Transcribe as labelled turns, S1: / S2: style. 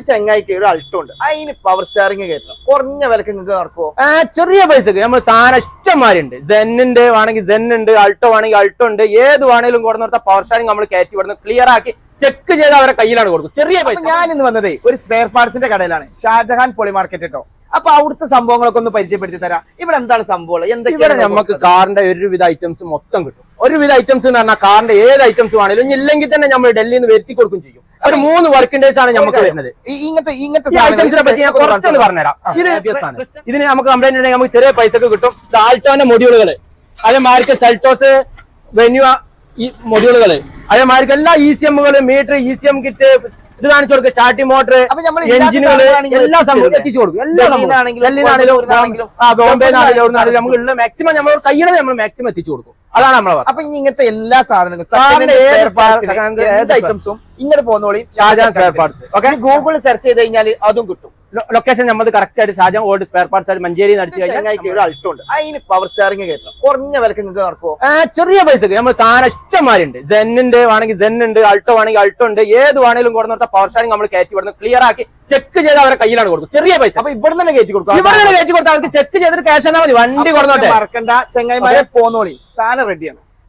S1: ചെങ്ങായിക്ക് ഒരു അൾട്ടോ ഉണ്ട്, അതിന് പവർ സ്റ്റാറിംഗ് കയറ്റണം. കുറഞ്ഞ വിലക്ക് നിങ്ങൾക്ക് നടക്കുമോ?
S2: ചെറിയ പൈസക്ക് നമ്മൾ സാധനം ഇഷ്ടംമാരുണ്ട്. സെന്നുണ്ട് വേണമെങ്കിൽ സെന്നുണ്ട്, അൾട്ടോ വേണമെങ്കിൽ അൾട്ടോ ഉണ്ട്. ഏത് വേണമെങ്കിലും കൊടുത്ത് നിർത്താം. പവർ സ്റ്റാറിംഗ് നമ്മൾ കയറ്റി വിടുന്നു, ക്ലിയർ ആക്കി ചെക്ക് ചെയ്ത് അവരെ കയ്യിലാണ് കൊടുക്കും. ചെറിയ പൈസ.
S1: ഞാൻ ഇന്ന് വന്നതേ ഒരു സ്പെയർ പാർട്സിന്റെ കടയിലാണ്, ഷാജഹാൻ പോളി മാർക്കറ്റ് കേട്ടോ. അപ്പൊ അവിടുത്തെ സംഭവങ്ങളൊക്കെ ഒന്ന് പരിചയപ്പെടുത്തി തരാം. ഇവിടെ എന്താണ് സംഭവം?
S2: ഇവിടെ നമുക്ക് കാറിന്റെ ഒരുവിധ ഐറ്റംസ് മൊത്തം കിട്ടും. ഒരുവിധ ഐറ്റംസ് എന്ന് പറഞ്ഞാൽ കാറിന്റെ ഏത് ഐറ്റംസ് വേണമെങ്കിലും ഇല്ലെങ്കിൽ തന്നെ നമ്മൾ ഡൽഹിയിൽ നിന്ന് വരുത്തി കൊടുക്കും ചെയ്യും. ഒരു 3 വർക്കിംഗ് ഡേയ്സ് ആണ് നമുക്ക് വരുന്നത്.
S1: ഇങ്ങനത്തെ
S2: ഐറ്റംസിനെ പറ്റി ഞാൻ കുറച്ചൊന്ന് പറഞ്ഞുതരാം. ഇതിന് നമുക്ക് കംപ്ലൈന്റ് ഉണ്ടെങ്കിൽ നമുക്ക് ചെറിയ പൈസക്ക് കിട്ടും. ആൾട്ടോന്റെ മൊഡ്യൂളുകൾ, അതേമാതിരി സെൽട്ടോസ്, വെന്യൂ ഈ മൊഡ്യൂളുകൾ, അതേമാതിരി എല്ലാ ECM-കൾ, മീറ്റർ, ECM കിറ്റ്, ഇത് കാണിച്ചു കൊടുക്കുക, സ്റ്റാർട്ടിംഗ് മോട്ടർ, എഞ്ചിനുകൾ, എല്ലാ സംഭവം എത്തിച്ചു കൊടുക്കും. എല്ലാ ബോംബെന്നാണെങ്കിലും നമുക്ക് മാക്സിമം നമ്മൾ കയ്യിൽ നമ്മൾ മാക്സിമം എത്തിച്ചു കൊടുക്കും. അതാണ് നമ്മളെ.
S1: അപ്പൊ ഇങ്ങനത്തെ എല്ലാ സാധനങ്ങളും ഐറ്റംസും ഇങ്ങോട്ട് പോകുന്നോളി
S2: ഷാജഹാൻ സ്പെയർ പാർട്സ്. ഓക്കെ,
S1: ഗൂഗിളിൽ സെർച്ച് ചെയ്ത് കഴിഞ്ഞാൽ അതും കിട്ടും.
S2: ലൊക്കേഷൻ നമ്മൾ കറക്റ്റ് ആയിട്ട് ഷാജഹാൻ ഓൾഡ് സ്പെയർ പാർട്സ് ആയിട്ട് മഞ്ചേരി അടിച്ചു കഴിഞ്ഞാൽ
S1: ഒരു അൾട്ടോ ഉണ്ട്, അതിന് പവർ സ്റ്റാറിംഗ് കയറ്റണം. കുറഞ്ഞ വിലക്ക് നിങ്ങൾക്ക് നടക്കുമോ?
S2: ചെറിയ പൈസക്ക് നമ്മൾ സാധനം ഇഷ്ടംമാരുണ്ട്. സെന്നുണ്ട് വേണമെങ്കിൽ സെന്നുണ്ട്, അൾട്ടോ വേണമെങ്കിൽ അൾട്ടോ ഉണ്ട്. ഏത് വേണമെങ്കിലും കൊടുത്ത് നിർത്താം. പവർ സ്റ്റാറിംഗ് നമ്മൾ കയറ്റി വിടുന്നു, ക്ലിയർ ആക്കി ചെക്ക് ചെയ്ത് അവരെ കയ്യിലാണ് കൊടുക്കും. ചെറിയ പൈസ.
S1: അപ്പൊ ഇവിടെ തന്നെ കയറ്റി കൊടുക്കും.
S2: ഇവിടെ കയറ്റി കൊടുത്താൽ അവർക്ക് ചെക്ക് ചെയ്തിട്ട് ക്യാഷ് തന്നാൽ മതി. വണ്ടി കൊടുത്തോട്ടെ.
S1: മറക്കണ്ട, ചെങ്ങായിമാരെ പോന്നോളി, സാധനം റെഡിയാണ്.